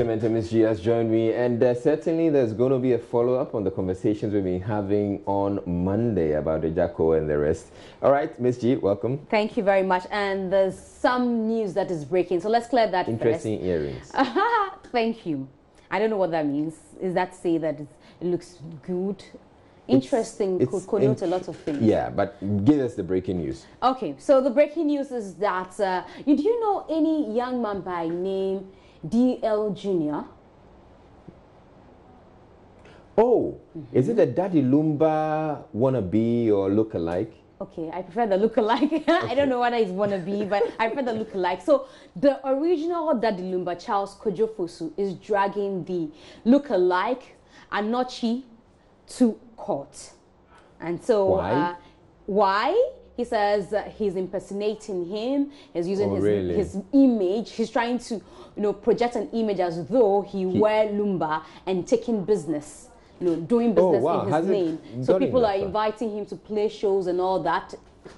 Clement and Ms. G has joined me, and certainly there's going to be a follow-up on the conversations we've been having on Monday about Ejaku and the rest. All right, Ms. G, welcome. Thank you very much. And there's some news that is breaking, so let's clear that Interesting first. Earrings. Thank you. I don't know what that means. Is that to say that it looks good? Interesting, could connote a lot of things. Yeah, but give us the breaking news. Okay, so the breaking news is that, do you know any young man by name DL Jr.? Oh, is it a Daddy Lumba wannabe or look-alike? Okay, I prefer the look-alike. Okay. I don't know whether it's wannabe, but I prefer the look-alike. So the original Daddy Lumba, Charles Kojo Fosu, is dragging the look-alike Anochi to court. And so why? He says he's impersonating him. He's using his image. He's trying to, project an image as though he were Lumba and taking business, doing business in his name. So people are inviting him to play shows and all that.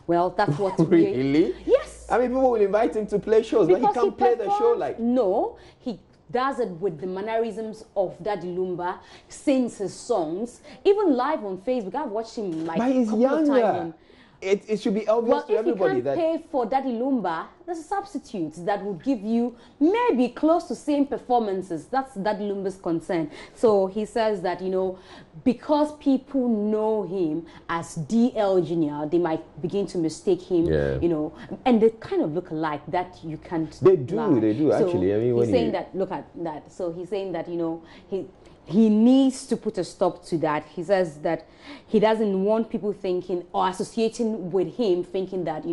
Well, that's what really? Yes. I mean, people will invite him to play shows, but he can't play the show like. No, he does it with the mannerisms of Daddy Lumba, sings his songs, even live on Facebook. I've watched him like a couple of times. It should be obvious to everybody that... Well, if you can't pay for Daddy Lumba, there's a substitute that would give you maybe close to same performances. That's Daddy Lumba's concern. So he says that, because people know him as DL Jr., they might begin to mistake him, and they kind of look alike that you can't They do, actually. So I mean, he's saying that, look at that. So he's saying that, he needs to put a stop to that. He says that he doesn't want people thinking or associating with him thinking that,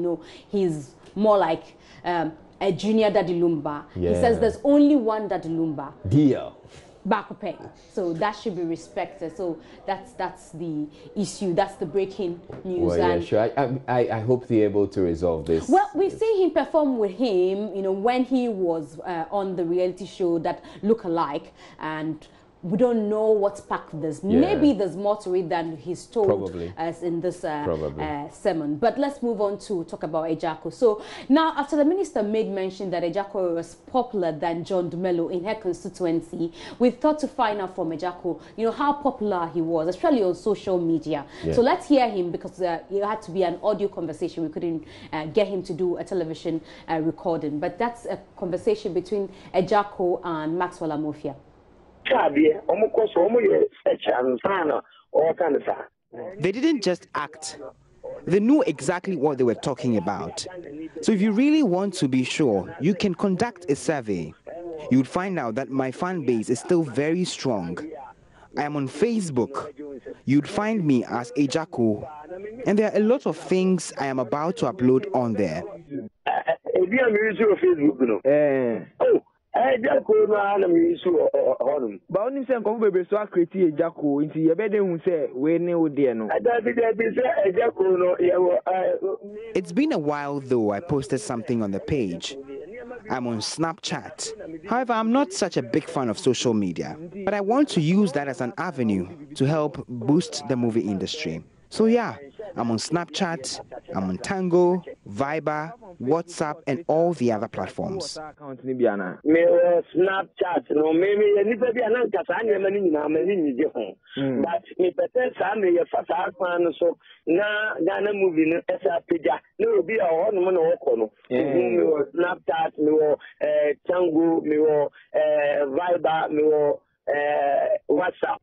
he's more like a junior Daddy Lumba. Yeah. He says there's only one Daddy Lumba. DL. Bakupe. So that should be respected. So that's the issue. That's the breaking news. Well, yeah, sure. I hope they're able to resolve this. Well, we've seen him perform with him, when he was on the reality show that Look Alike, and we don't know what sparked this. Yeah. Maybe there's more to it than he's told us in this sermon. But let's move on to talk about Ejaku. So now, after the minister made mention that Ejaku was popular than John Dumelo in her constituency, we thought to find out from Ejaku, how popular he was, especially on social media. Yeah. So let's hear him, because it had to be an audio conversation. We couldn't get him to do a television recording. But that's a conversation between Ejaku and Maxwell Amofia. They didn't just act. They knew exactly what they were talking about. So if you really want to be sure, you can conduct a survey. You would find out that my fan base is still very strong. I am on Facebook. You'd find me as Ejaku. And there are a lot of things I am about to upload on there. Ejaku no ana mi isu honum ba onim se nkom bebe so akreti Ejaku nti ye bede hu se we ne ode no Ejaku no It's been a while though I posted something on the page. I'm on Snapchat. However, I'm not such a big fan of social media, but I want to use that as an avenue to help boost the movie industry. So yeah, I'm on Snapchat, I'm on Tango, Viber, WhatsApp, and all the other platforms. Snapchat, no, maybe anybody announce that I never knew now, maybe you but me pretend I'm a fast man, so now Ghana movie, SRPja, no, be a one man or Snapchat, no, Tango, no, Viber, no. WhatsApp.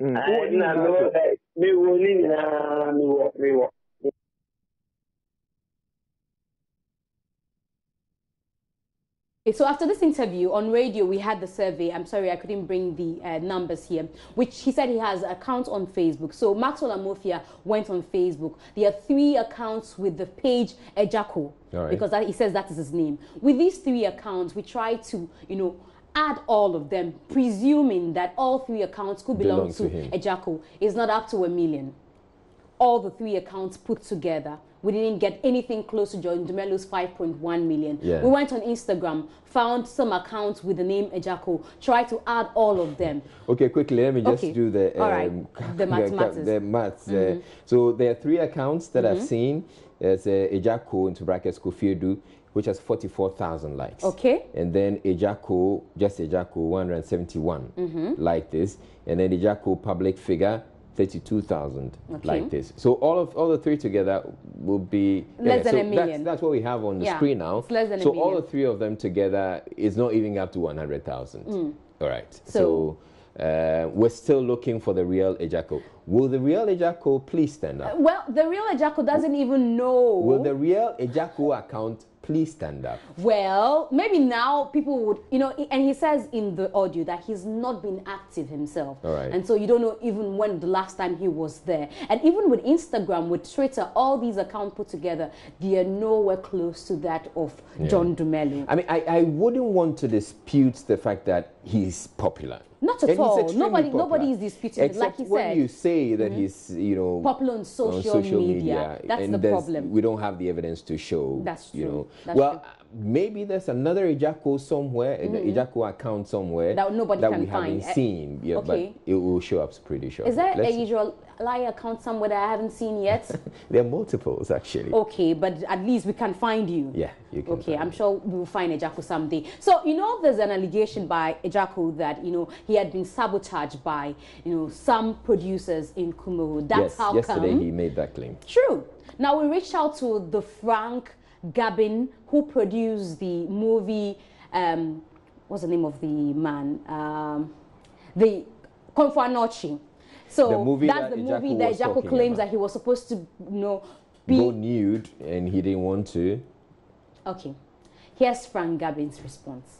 So after this interview on radio, we had the survey. I'm sorry, I couldn't bring the numbers here, which he said he has accounts on Facebook. So Maxwell Amofia went on Facebook. There are 3 accounts with the page Ejaku, because he says that is his name. With these 3 accounts, we try to, add all of them, presuming that all 3 accounts could belong to Ejaku. It's not up to 1 million. All the 3 accounts put together. We didn't get anything close to John Dumelo's 5.1 million. Yeah. We went on Instagram, found some accounts with the name Ejaku, tried to add all of them. Okay, quickly, let me just do the maths. So there are 3 accounts that I've seen. There's Ejaku into brackets Kofiedu, which has 44,000 likes. Okay. And then Ejako, just Ejako, 171 like this. And then Ejako public figure, 32,000 like this. So all the three together will be less than a million. That's what we have on the screen now. It's less than so a million. all the three of them together is not even up to 100,000. All right. So we're still looking for the real Ejako. Will the real Ejako please stand up? Well, the real Ejako doesn't even know. Will the real Ejako account please stand up? Well, maybe now people would, you know, and he says in the audio that he's not been active himself. All right. And so you don't know even when the last time he was there. And even with Instagram, with Twitter, all these accounts put together, they are nowhere close to that of John Dumelo. I mean, I wouldn't want to dispute the fact that he's popular. Not at all. Nobody is disputing it. Like he said, when you say that he's, you know, popular on social media, that's the problem. We don't have the evidence to show. That's true. You know, that's well, true. Maybe there's another Ejako somewhere, an Ejako account somewhere that nobody can we find. haven't seen. Yeah, but it will show up pretty sure. Is there a usual liar account somewhere that I haven't seen yet? There are multiples actually. Okay, but at least we can find you. Yeah, you can. Okay, I'm sure we will find Ejako someday. So, you know, there's an allegation by Ejako that, you know, he had been sabotaged by, you know, some producers in Kumaru. That's how yesterday he made that claim. True. Now, we reached out to the Frank Gabin, who produced the movie, what's the name of the man? The Konfanochi. So that's the movie that Ejako claims that he was supposed to, you know, go nude, and he didn't want to. Okay. Here's Frank Gabin's response.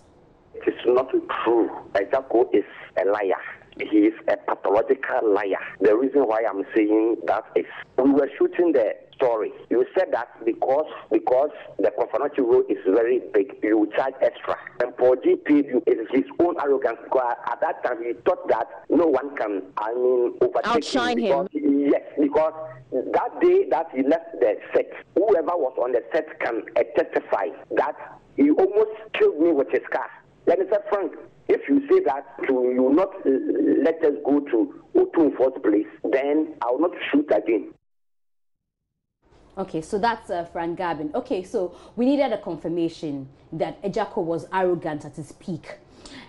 It is not true. Ejako is a liar. He is a pathological liar. The reason why I'm saying that is we were shooting the story. You said that because the Konfanochi role is very big, you will charge extra. And for GP, it is his own arrogance. Because at that time, he thought that no one can, overtake outshine him. Yes, because that day that he left the set, whoever was on the set can testify that he almost killed me with his car. Let me say, Frank, if you say that you will not let us go to O2 in first place, then I will not shoot again. Okay, so that's Frank Gabin. Okay, so we needed a confirmation that Ejako was arrogant at his peak.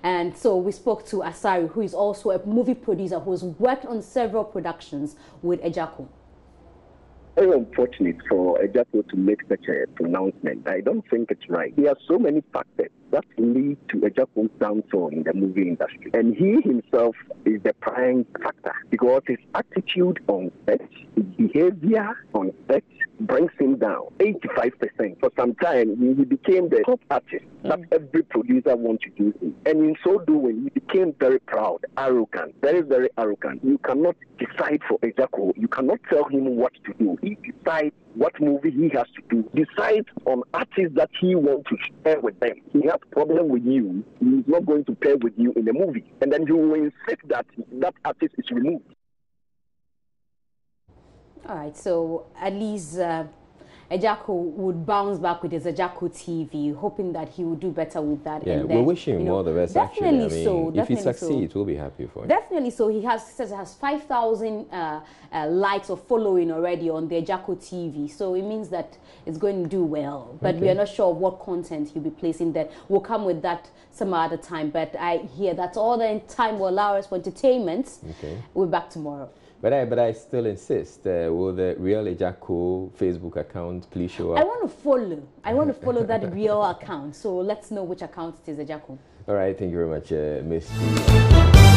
And so we spoke to Asari, who is also a movie producer who has worked on several productions with Ejako. Very unfortunate for Ejako to make such a pronouncement. I don't think it's right. There are so many factors that lead to Ejako's downfall in the movie industry. And he himself is the prime factor because his attitude on set, his behavior on set brings him down 85%. For some time, he became the top artist that every producer wants to do. And in so doing, he became very proud, arrogant, very, very arrogant. You cannot decide for Ejako. You cannot tell him what to do. He decides what movie he has to do. Decide on artists that he wants to share with them. He has a problem with you. He is not going to pair with you in the movie. And then he will insist that that artist is removed. All right, so at least Ejako would bounce back with his Ejako TV, hoping that he would do better with that. Yeah, and then, we're wishing him all the best. Definitely actually. so. If he succeeds, we'll be happy for him. Definitely so. He says he has 5,000 likes or following already on the Ejako TV. So it means that it's going to do well. But we are not sure of what content he'll be placing there. We'll come with that some other time. But I hear that's all the time will allow us for entertainment. Okay. We'll be back tomorrow. But I still insist. Will the real Ejako Facebook account please show up? I want to follow that real account. So let's know which account it is, Ejako. All right. Thank you very much, Miss.